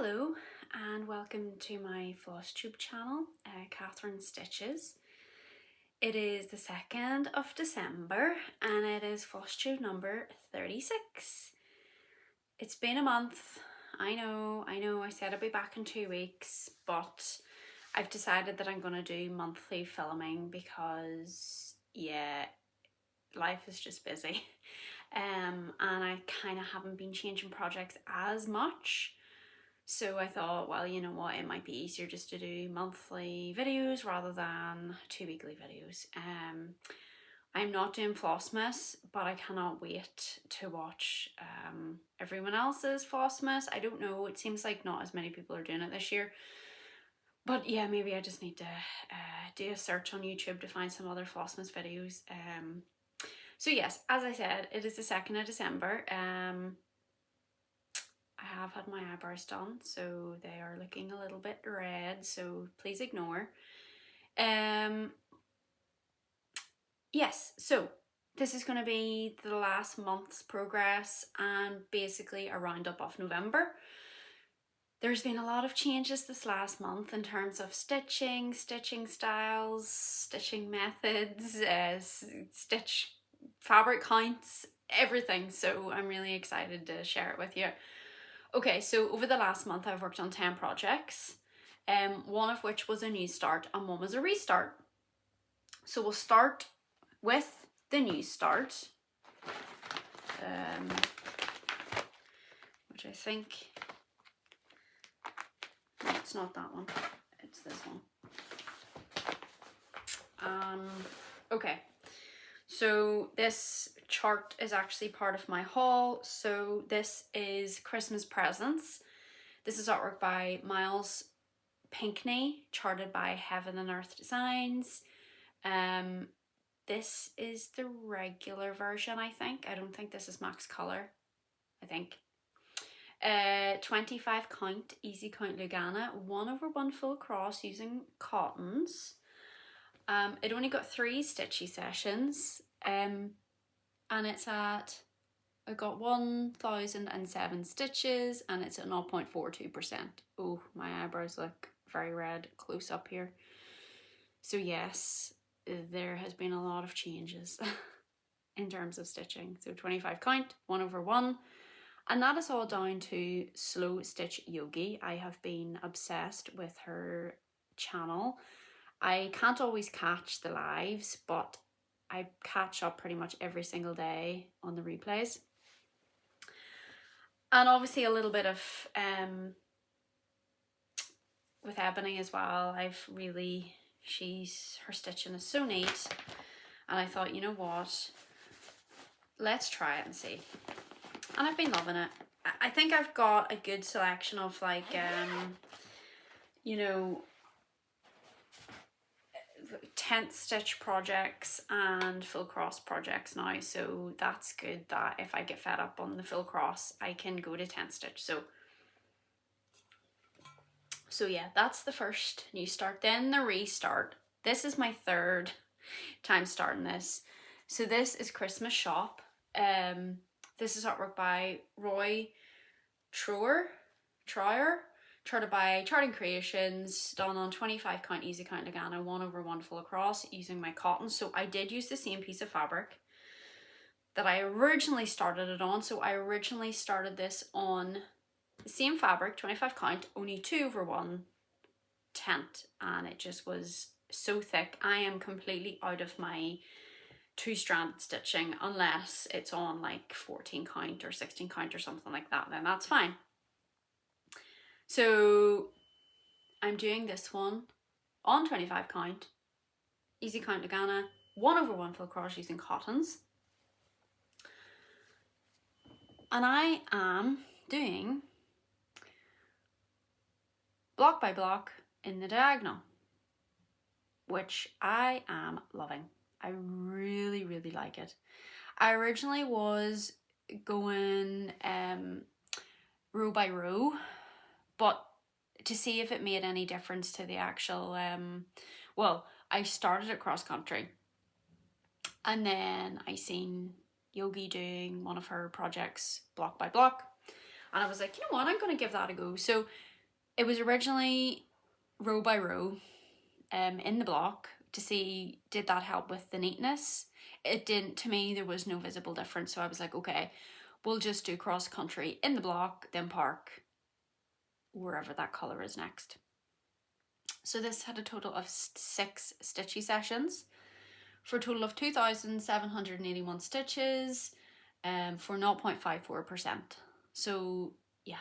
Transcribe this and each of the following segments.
Hello and welcome to my Flosstube channel, Catherine Stitches. It is the 2nd of December and it is Flosstube number 36. It's been a month. I know, I said I'd be back in 2 weeks, but I've decided that I'm going to do monthly filming because, yeah, life is just busy. And I kind of haven't been changing projects as much. So I thought, well, you know what, it might be easier just to do monthly videos rather than 2 weekly videos. I'm not doing Flossmas, but I cannot wait to watch everyone else's Flossmas. I don't know, it seems like not as many people are doing it this year. But yeah, maybe I just need to do a search on YouTube to find some other Flossmas videos. So yes, as I said, it is the 2nd of December. I have had my eyebrows done, so they are looking a little bit red, so please ignore. Yes, so this is going to be the last month's progress and basically a roundup of November. There's been a lot of changes this last month in terms of stitching styles, stitching methods, stitch fabric counts, everything, so I'm really excited to share it with you. Okay, so over the last month I've worked on 10 projects, one of which was a new start and one was a restart. So we'll start with the new start, which I think, no, it's not that one, it's this one. Okay, so this chart is actually part of my haul. So this is Christmas presents. This is artwork by Myles, Pinkney, charted by Heaven and Earth Designs. This is the regular version, I think. I don't think this is max color, I think. 25 count, Easycount Lugana, 1/1 full cross using cottons. It only got 3 stitchy sessions. And it's at, I got 1007 stitches and it's at 0.42%. Oh, my eyebrows look very red close up here. So yes, there has been a lot of changes in terms of stitching. So 25 count, 1/1. And that is all down to Slow Stitch Yogi. I have been obsessed with her channel. I can't always catch the lives, but I catch up pretty much every single day on the replays. And obviously a little bit of with Ebony as well. Her stitching is so neat, and I thought, you know what, let's try it and see. And I've been loving it. I think I've got a good selection of like you know, tent stitch projects and full cross projects now, so that's good that if I get fed up on the full cross I can go to tent stitch. So yeah, that's the first new start. Then the restart. This is my 3rd time starting this. So this is Christmas Shop. This is artwork by Trower, charted by Charting Creations, done on 25 count Easycount Lugana, 1/1 full across using my cotton. So I did use the same piece of fabric that I originally started it on. So I originally started this on the same fabric, 25 count, only 2/1 tent, and it just was so thick. I am completely out of my 2-strand stitching unless it's on like 14 count or 16 count or something like that, then that's fine. So I'm doing this one on 25 count, Easycount Lugana, 1/1 full cross using cottons. And I am doing block by block in the diagonal, which I am loving. I really, really like it. I originally was going row by row, but to see if it made any difference to the actual, well, I started at cross country and then I seen Yogi doing one of her projects block by block, and I was like, you know what, I'm going to give that a go. So it was originally row by row in the block to see did that help with the neatness. It didn't. To me, there was no visible difference, so I was like, okay, we'll just do cross country in the block, then park wherever that colour is next. So this had a total of 6 stitchy sessions for a total of 2,781 stitches for 0.54%. So yeah,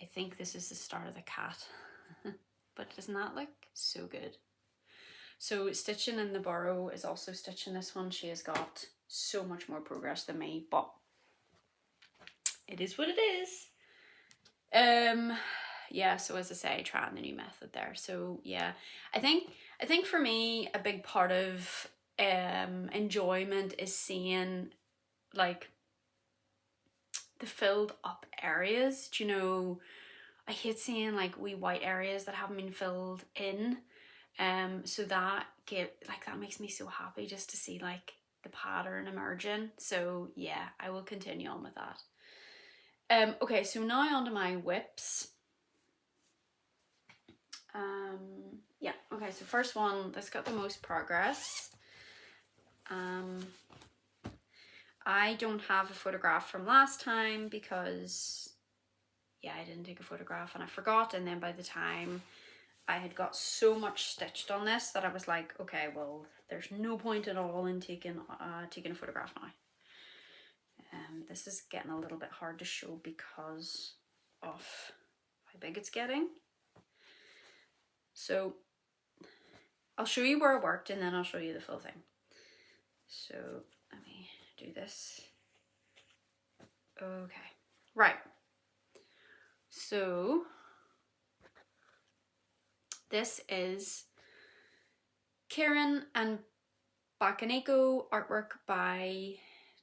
I think this is the start of the cat. But doesn't that look so good? So stitching in the burrow is also stitching this one. She has got so much more progress than me, but it is what it is. Yeah, so as I say, trying the new method there. So yeah, I think for me a big part of enjoyment is seeing like the filled up areas. Do you know, I hate seeing like wee white areas that haven't been filled in. So that makes me so happy just to see like the pattern emerging. So yeah, I will continue on with that. Okay, so now onto my whips. Yeah, okay, so first one that's got the most progress. I don't have a photograph from last time because yeah, I didn't take a photograph and I forgot, and then by the time I had got so much stitched on this that I was like, okay, well, there's no point at all in taking a photograph now. This is getting a little bit hard to show because of how big it's getting. So I'll show you where it worked and then I'll show you the full thing. So let me do this. Okay, right. So this is Kirin and Bakeneko, artwork by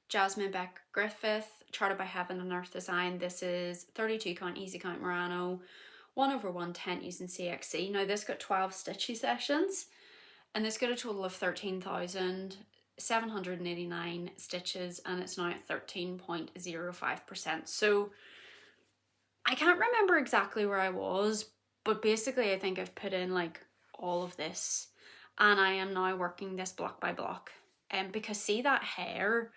Jasmine Becket-Griffith, charted by Heaven and Earth Design. This is 32 count Easycount Merino, 1/110 using CXC. Now this got 12 stitchy sessions and this got a total of 13,789 stitches and it's now at 13.05%. So I can't remember exactly where I was, but basically I think I've put in like all of this and I am now working this block by block. Because see that hair,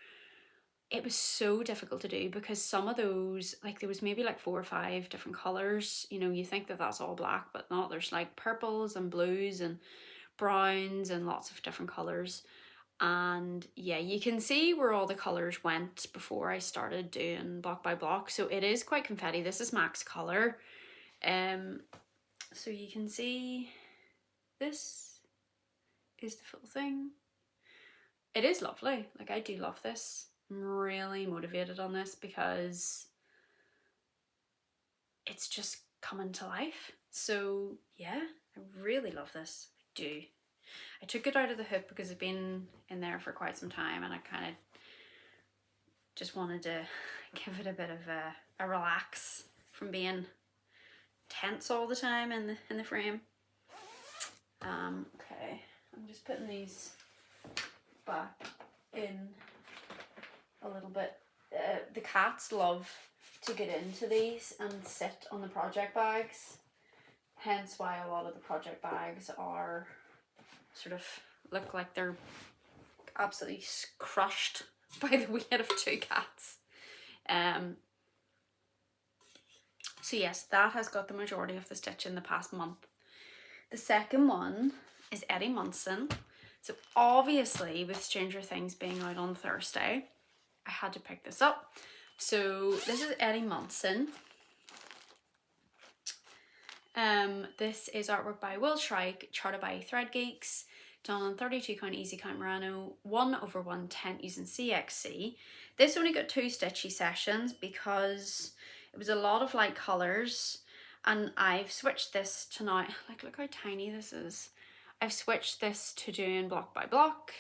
it was so difficult to do because some of those, like there was maybe like 4 or 5 different colours. You know, you think that that's all black, but not. There's like purples and blues and browns and lots of different colours. And yeah, you can see where all the colours went before I started doing block by block. So it is quite confetti. This is max colour. So you can see this is the full thing. It is lovely. Like I do love this. I'm really motivated on this because it's just coming to life. So yeah, I really love this. I do. I took it out of the hoop because it's been in there for quite some time and I kind of just wanted to give it a bit of a relax from being tense all the time in the frame. Okay, I'm just putting these back in a little bit. The cats love to get into these and sit on the project bags, hence why a lot of the project bags are sort of look like they're absolutely crushed by the weight of 2 cats. So yes, that has got the majority of the stitch in the past month. The second one is Eddie Munson. So obviously with Stranger Things being out on Thursday, I had to pick this up. So this is Eddie Munson. This is artwork by Shrike, charted by Thread Geeks, done on 32 count Easycount Merino, 1/110 using CXC. This only got 2 stitchy sessions because it was a lot of light colours, and I've switched this to now, like look how tiny this is. I've switched this to doing block by block.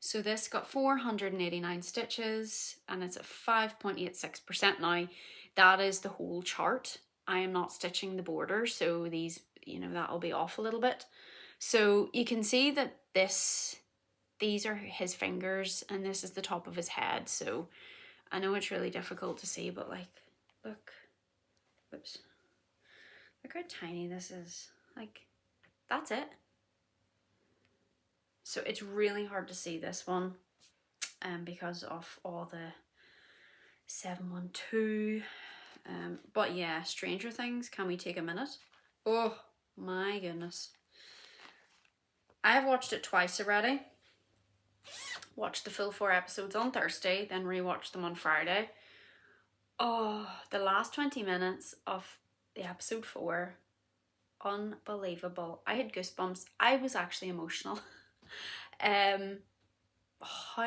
So this got 489 stitches and it's at 5.86% now. That is the whole chart. I am not stitching the border, so these, you know, that'll be off a little bit. So you can see that these are his fingers and this is the top of his head. So I know it's really difficult to see, but like, look, whoops. Look how tiny this is. Like, that's it. So it's really hard to see this one because of all the 712. But yeah, Stranger Things, can we take a minute? Oh my goodness. I've watched it twice already. Watched the full 4 episodes on Thursday, then rewatched them on Friday. Oh, the last 20 minutes of the episode 4, unbelievable. I had goosebumps. I was actually emotional. How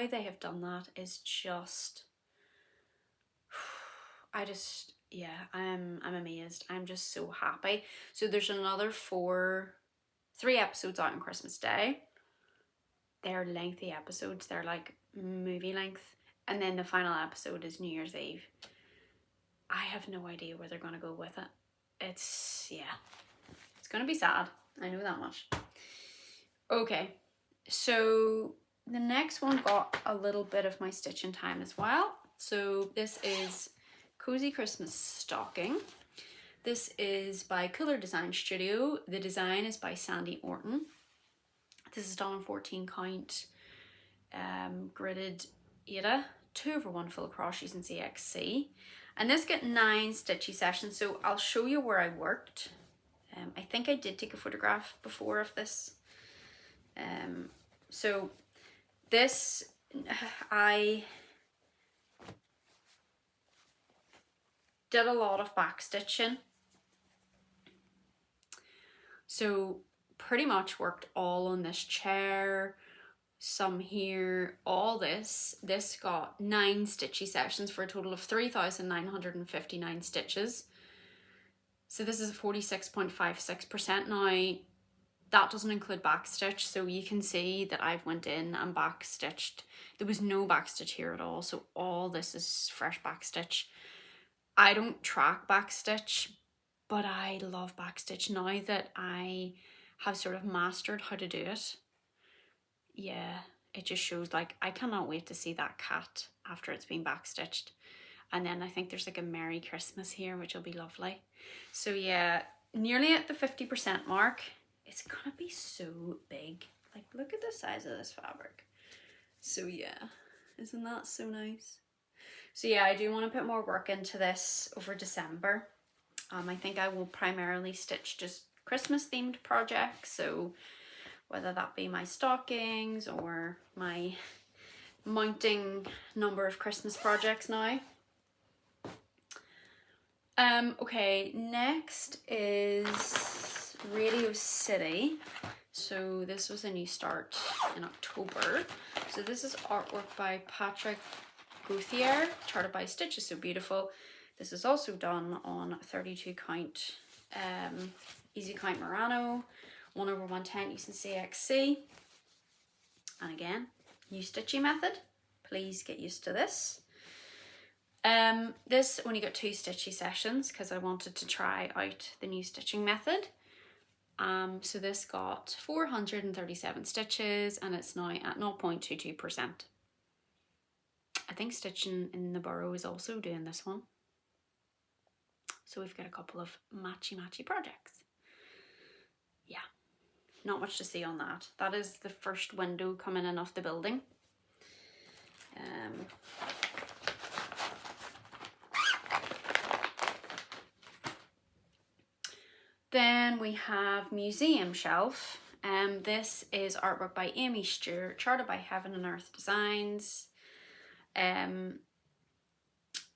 they have done that is just, I'm amazed. I'm just so happy. So there's another 3 episodes out on Christmas Day. They're lengthy episodes. They're like movie length. And then the final episode is New Year's Eve. I have no idea where they're going to go with it. It's going to be sad. I know that much. Okay, so the next one got a little bit of my stitching time as well. So this is Cozy Christmas Stocking. This is by Kooler Design Studio. The design is by Sandy Orton. This is done on 14 count gridded Aida, 2/1 full cross using CXC. And this got 9 stitchy sessions, so I'll show you where I worked. I think I did take a photograph before of this. So this, I did a lot of back stitching. So pretty much worked all on this chair, some here, all this. This got 9 stitchy sessions for a total of 3,959 stitches. So this is 46.56%. Now, that doesn't include back stitch, so you can see that I've went in and back stitched. There was no back stitch here at all, so all this is fresh back stitch. I don't track back stitch, but I love back stitch now that I have sort of mastered how to do it. Yeah, it just shows, like, I cannot wait to see that cat after it's been back stitched. And then I think there's like a Merry Christmas here, which will be lovely. So yeah, nearly at the 50% mark. It's gonna be so big. Like, look at the size of this fabric. So yeah, isn't that so nice? So yeah, I do want to put more work into this over December. I think I will primarily stitch just Christmas themed projects. So whether that be my stockings or my mounting number of Christmas projects now. Okay, next is Radio City. So this was a new start in October. So this is artwork by Patrick Gauthier, charted by Stitch is So Beautiful. This is also done on 32 count Easycount Murano, 1/110 using CXC. And again, new stitching method. Please get used to this. This only got 2 stitchy sessions because I wanted to try out the new stitching method. So this got 437 stitches and it's now at 0.22%. I think Stitching in the Burrow is also doing this one. So we've got a couple of matchy projects. Yeah, not much to see on that. That is the first window coming in off the building. Then we have Museum Shelf. This is artwork by Aimee Stewart, charted by Heaven and Earth Designs. Done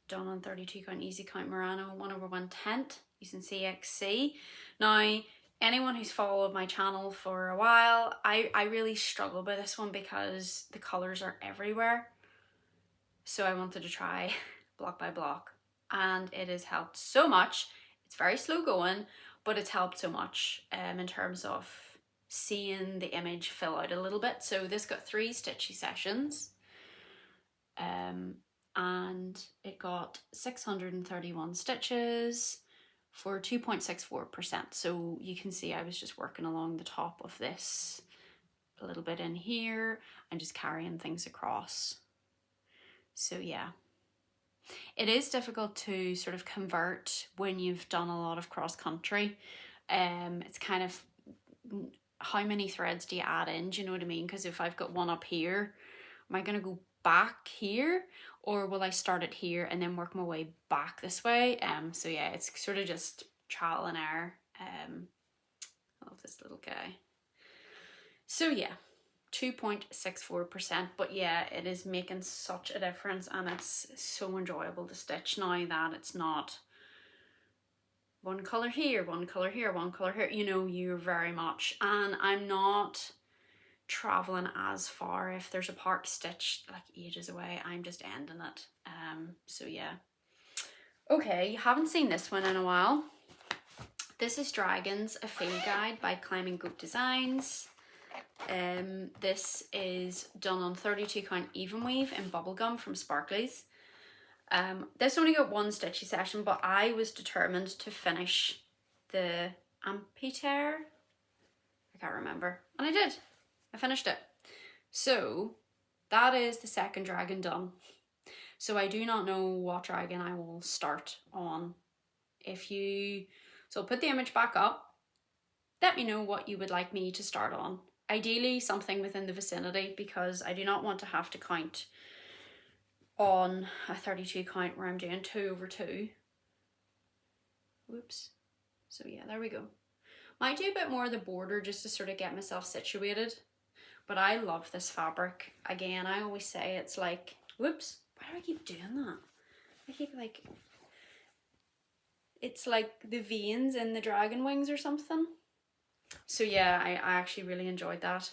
on 32 count Easycount Murano, 1/110 using CXC. Now, anyone who's followed my channel for a while, I really struggle with this one because the colours are everywhere. So I wanted to try block by block and it has helped so much. It's very slow going, but it's helped so much in terms of seeing the image fill out a little bit. So this got 3 stitchy sessions. And it got 631 stitches for 2.64%. So you can see I was just working along the top of this, a little bit in here, and just carrying things across. So yeah, It is difficult to sort of convert when you've done a lot of cross country. It's kind of how many threads do you add in, do you know what I mean? Because if I've got one up here, am I going to go back here, or will I start it here and then work my way back this way? So yeah, it's sort of just trial and error. I love this little guy. So yeah, 2.64%, but yeah, it is making such a difference, and it's so enjoyable to stitch now that it's not one colour here, one colour here, one colour here, you know, you're very much, and I'm not travelling as far. If there's a park stitch like ages away, I'm just ending it. So yeah. Okay, you haven't seen this one in a while. This is Dragons, a field guide by Climbing Goat Designs. This is done on 32 count even weave in bubblegum from Sparklies. This only got one stitchy session, but I was determined to finish the amphitheater. I can't remember, and I did. I finished it. So that is the second dragon done. So I do not know what dragon I will start on. So I'll put the image back up. Let me know what you would like me to start on. Ideally something within the vicinity, because I do not want to have to count on a 32 count where I'm doing 2 over 2. Whoops. So yeah, there we go. Might do a bit more of the border just to sort of get myself situated. But I love this fabric. Again, I always say it's like, whoops, why do I keep doing that? I keep like, it's like the veins in the dragon wings or something. So yeah, I actually really enjoyed that.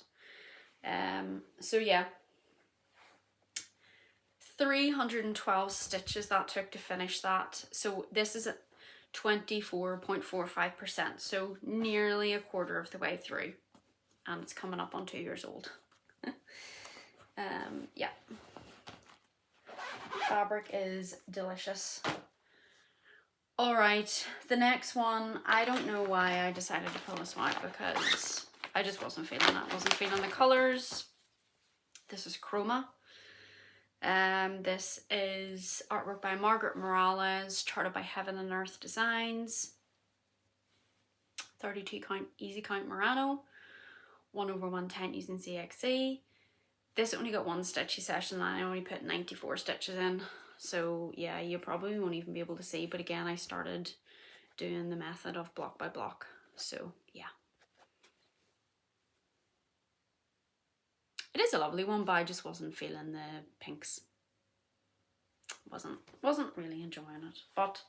So yeah, 312 stitches that took to finish that. So this is at 24.45%, so nearly a quarter of the way through, and it's coming up on 2 years old. Yeah, fabric is delicious. All right, the next one, I don't know why I decided to pull this one out, because I just wasn't feeling it. Wasn't feeling the colors. This is Chroma. This is artwork by Margaret Morales, charted by Heaven and Earth Designs. 32 count Easycount Murano, 1 over 110 using CXC. This only got one stitchy session, and I only put 94 stitches in. So yeah, you probably won't even be able to see, but again, I started doing the method of block by block. So yeah. It is a lovely one, but I just wasn't feeling the pinks. Wasn't really enjoying it, but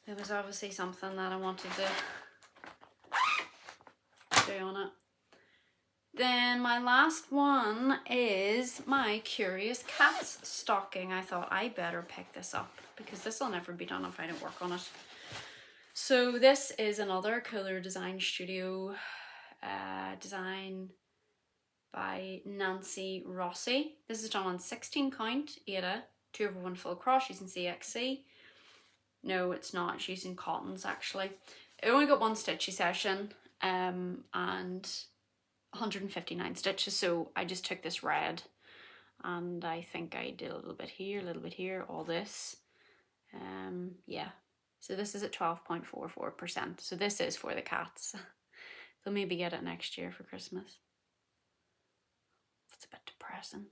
there was obviously something that I wanted to do on it. Then my last one is my Curious Cats stocking. I thought I better pick this up because this will never be done if I don't work on it. So this is another Kooler Design Studio design by Nancy Rossi. This is done on 16 count Ada, 2 over 1 full cross using CXC. No, it's not, it's using cottons actually. It only got one stitchy session and 159 stitches, so I just took this red and I think I did a little bit here, all this. Yeah, so this is at 12.44%, so this is for the cats. They'll maybe get it next year for Christmas. It's a bit depressing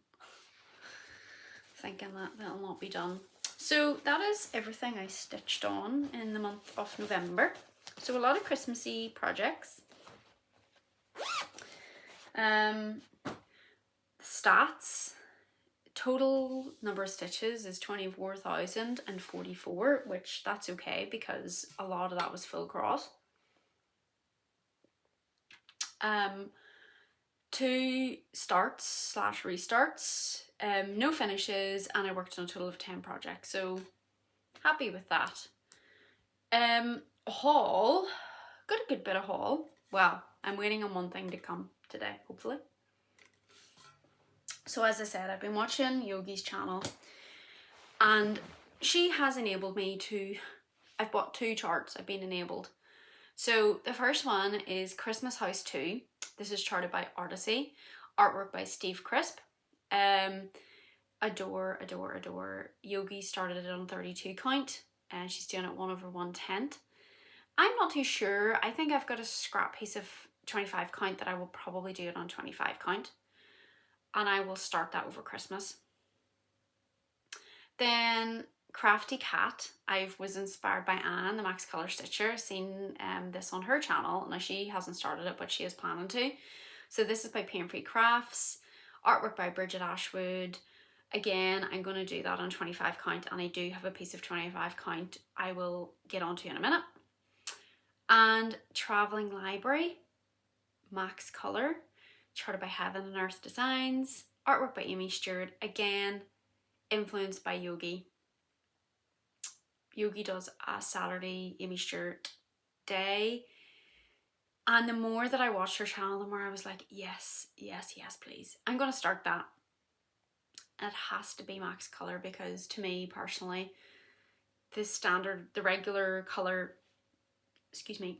thinking that that'll not be done. So that is everything I stitched on in the month of November. So a lot of Christmassy projects. Stats, total number of stitches is 24,044, which that's okay because a lot of that was full cross. 2 starts / restarts, no finishes, and I worked on a total of 10 projects, so happy with that. Haul, got a good bit of haul. Well, I'm waiting on one thing to come today, hopefully. So as I said, I've been watching Yogi's channel and she has enabled me to, I've bought 2 charts, I've been enabled. So the first one is Christmas House 2. This is charted by Odyssey, artwork by Steve Crisp. adore, adore, adore. Yogi started it on 32 count and she's doing it 1/110th. I'm not too sure. I think I've got a scrap piece of 25 count that I will probably do it on 25 count. And I will start that over Christmas. Then Crafty Cat, I was inspired by Anne, the Max Colour Stitcher, seen this on her channel. Now she hasn't started it, but she is planning to. So this is by Pain Free Crafts, artwork by Bridget Ashwood. Again, I'm going to do that on 25 count, and I do have a piece of 25 count I will get onto in a minute. And Travelling Library, Max Colour, charted by Heaven and Earth Designs, artwork by Aimee Stewart, again influenced by Yogi. Yogi does a Saturday Aimee Stewart day, and the more that I watched her channel, the more I was like, yes, yes, yes, please. I'm going to start that. And it has to be Max Colour, because to me personally, the regular colour, excuse me,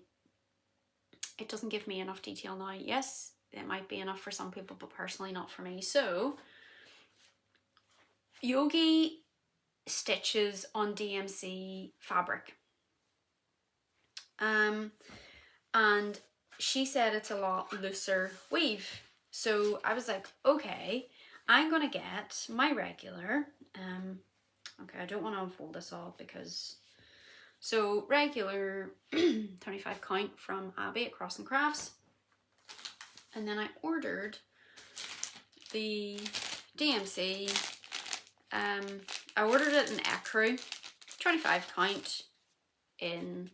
it doesn't give me enough detail now. Yes, it might be enough for some people, but personally not for me. So Yogi stitches on DMC fabric, and she said it's a lot looser weave. So I was like, okay, I'm gonna get my regular, okay, I don't want to unfold this all because, so regular 25 count from Abby at Crossncrafts, and then I ordered the DMC. I ordered it in Ecru, 25 count, in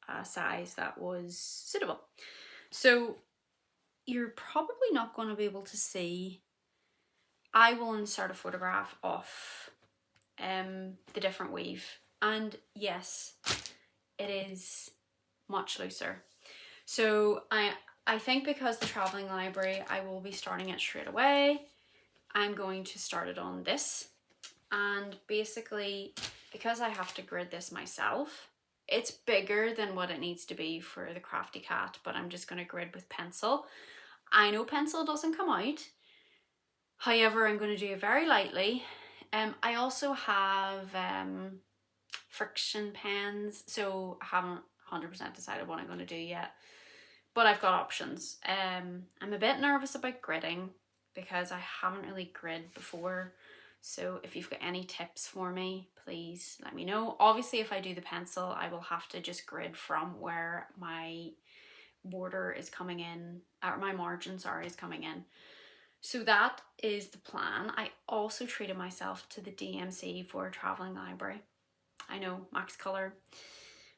a size that was suitable. So you're probably not going to be able to see. I will insert a photograph of the different weave, and yes, it is much looser. So I think because the Travelling Library, I will be starting it straight away. I'm going to start it on this, and basically because I have to grid this myself, it's bigger than what it needs to be for the Crafty Cat, but I'm just going to grid with pencil. I know pencil doesn't come out, however I'm going to do it very lightly. I also have friction pens, so I haven't 100% decided what I'm going to do yet, but I've got options. I'm a bit nervous about gridding because I haven't really grid before, so if you've got any tips for me, please let me know. Obviously if I do the pencil, I will have to just grid from where my border is coming in, or my margin, sorry, is coming in. So that is the plan. I also treated myself to the DMC for Travelling Library. I know, Max Colour.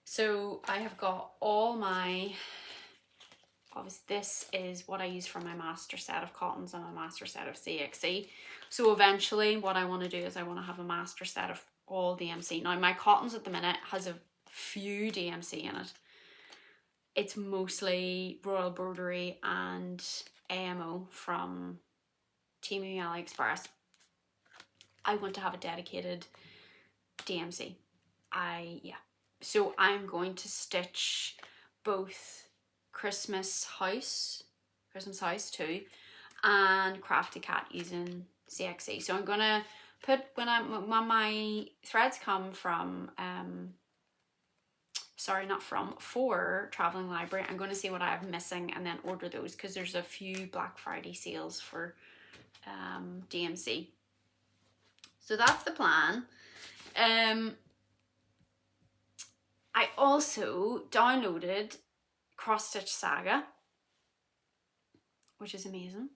So I have got all my, obviously this is what I use for my master set of cottons and my master set of CXC. So eventually what I want to do is I want to have a master set of all DMC. Now my cottons at the minute has a few DMC in it. It's mostly Royal Broderie and AMO from Temu AliExpress. I want to have a dedicated DMC. So I'm going to stitch both Christmas House 2 and Crafty Cat using CXC. So I'm gonna put, when my threads come from for Travelling Library, I'm going to see what I have missing and then order those, because there's a few Black Friday sales for DMC. So that's the plan. I also downloaded Cross Stitch Saga, which is amazing.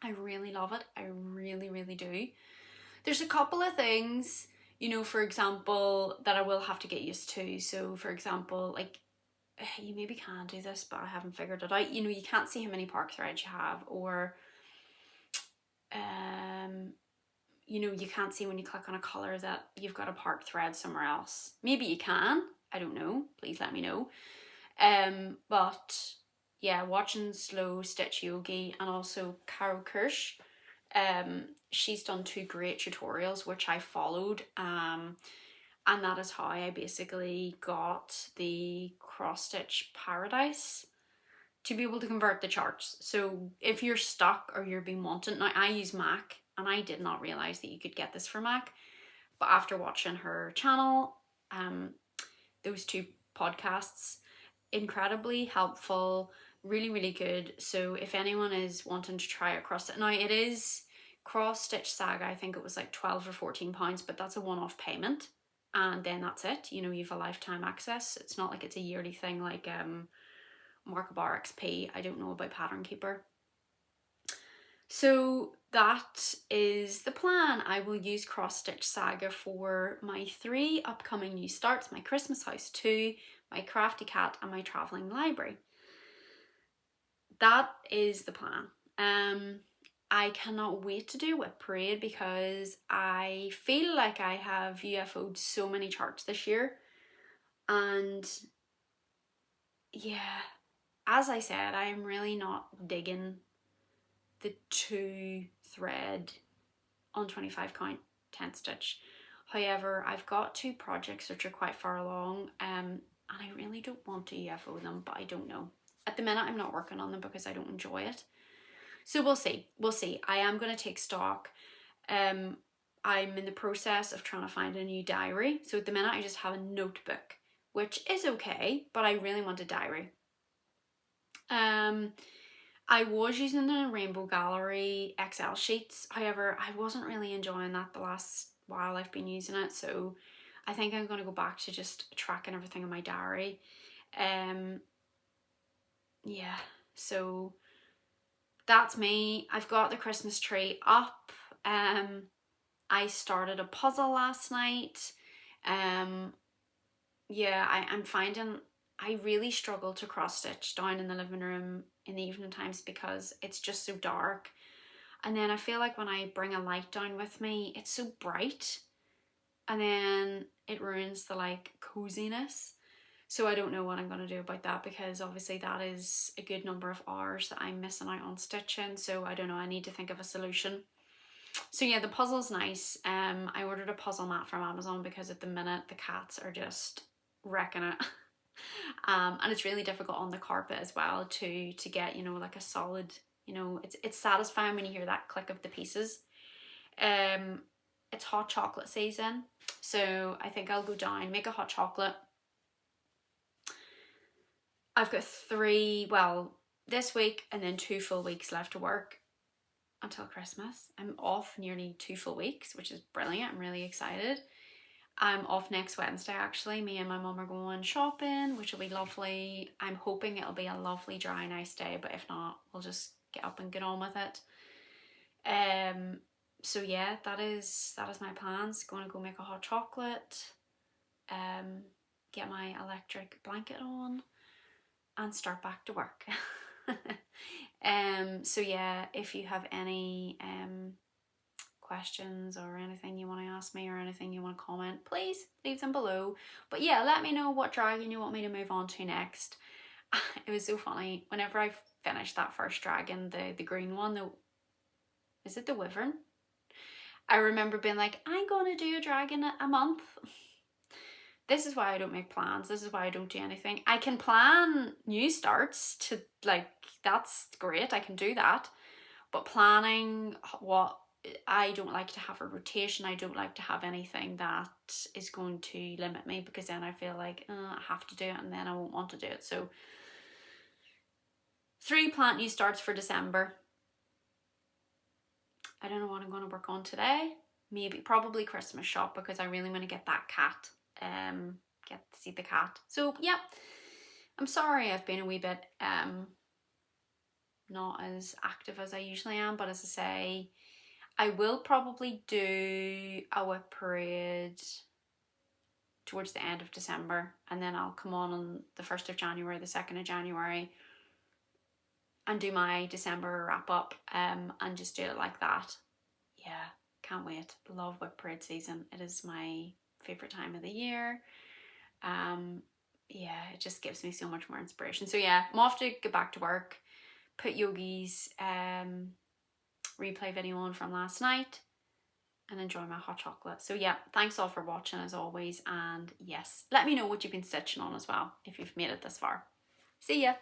I really love it. I really, really do. There's a couple of things, you know, for example, that I will have to get used to. So for example, like, you maybe can do this, but I haven't figured it out. You know, you can't see how many park threads you have, or you know, you can't see when you click on a colour that you've got a park thread somewhere else. Maybe you can, I don't know, please let me know. But yeah, watching Slow Stitch Yogi and also Caro Kirsch, she's done 2 great tutorials which I followed, and that is how I basically got the Cross Stitch Paradise to be able to convert the charts. So if you're stuck or you're being wanted, now I use Mac, and I did not realise that you could get this for Mac. But after watching her channel, those 2 podcasts, incredibly helpful, really, really good. So if anyone is wanting to try it cross, now it is Cross Stitch Saga, I think it was like 12 or 14 pounds, but that's a one-off payment, and then that's it. You know, you have a lifetime access. It's not like it's a yearly thing like Mark Bar XP. I don't know about Pattern Keeper. So that is the plan. I will use Cross Stitch Saga for my 3 upcoming new starts: my Christmas House 2, my Crafty Cat, and my Travelling Library. That is the plan. I cannot wait to do Whip Parade because I feel like I have UFO'd so many charts this year, and yeah, as I said, I am really not digging the 2 thread on 25 count 10 stitch. However, I've got 2 projects which are quite far along, and I really don't want to UFO them, but I don't know. At the minute I'm not working on them because I don't enjoy it. So we'll see. I am going to take stock. I'm in the process of trying to find a new diary. So at the minute I just have a notebook, which is okay, but I really want a diary. I was using the Rainbow Gallery Excel sheets. However, I wasn't really enjoying that the last while I've been using it. So I think I'm going to go back to just tracking everything in my diary. Yeah, so that's me. I've got the Christmas tree up. I started a puzzle last night. Yeah, I'm finding I really struggle to cross stitch down in the living room in the evening times because it's just so dark. And then I feel like when I bring a light down with me, it's so bright, and then it ruins the like coziness. So I don't know what I'm going to do about that, because obviously that is a good number of hours that I'm missing out on stitching. So I don't know, I need to think of a solution. So yeah, the puzzle's nice. I ordered a puzzle mat from Amazon because at the minute the cats are just wrecking it. And it's really difficult on the carpet as well to get, you know, like a solid, you know, it's satisfying when you hear that click of the pieces. It's hot chocolate season, so I think I'll go down, make a hot chocolate. I've got 3, well, this week and then 2 full weeks left to work until Christmas. I'm off nearly 2 full weeks, which is brilliant. I'm really excited. I'm off next Wednesday actually. Me and my mum are going shopping, which will be lovely. I'm hoping it'll be a lovely, dry, nice day, but if not, we'll just get up and get on with it. So yeah, that is my plans. Going to go make a hot chocolate, get my electric blanket on, and start back to work. So yeah, if you have any questions or anything you want to ask me or anything you want to comment, please leave them below. But yeah, let me know what dragon you want me to move on to next. It was so funny whenever I finished that first dragon, the green one, is it the wyvern? I remember being like, I'm gonna do a dragon a month. This is why I don't make plans. This is why I don't do anything. I can plan new starts to, like, that's great, I can do that. But planning what, I don't like to have a rotation. I don't like to have anything that is going to limit me, because then I feel like I have to do it and then I won't want to do it. So 3 plant new starts for December. I don't know what I'm going to work on today. Probably Christmas shop, because I really want to get that cat. Get to see the cat. So yeah, I'm sorry I've been a wee bit not as active as I usually am, but as I say, I will probably do a whip parade towards the end of December, and then I'll come on the 1st of January, the 2nd of January, and do my December wrap up, and just do it like that. Yeah, can't wait. Love whip parade season. It is my favourite time of the year. Yeah, it just gives me so much more inspiration. So yeah, I'm off to get back to work, put Yogi's replay video on from last night, and enjoy my hot chocolate. So yeah, thanks all for watching as always, and yes, let me know what you've been stitching on as well if you've made it this far. See ya!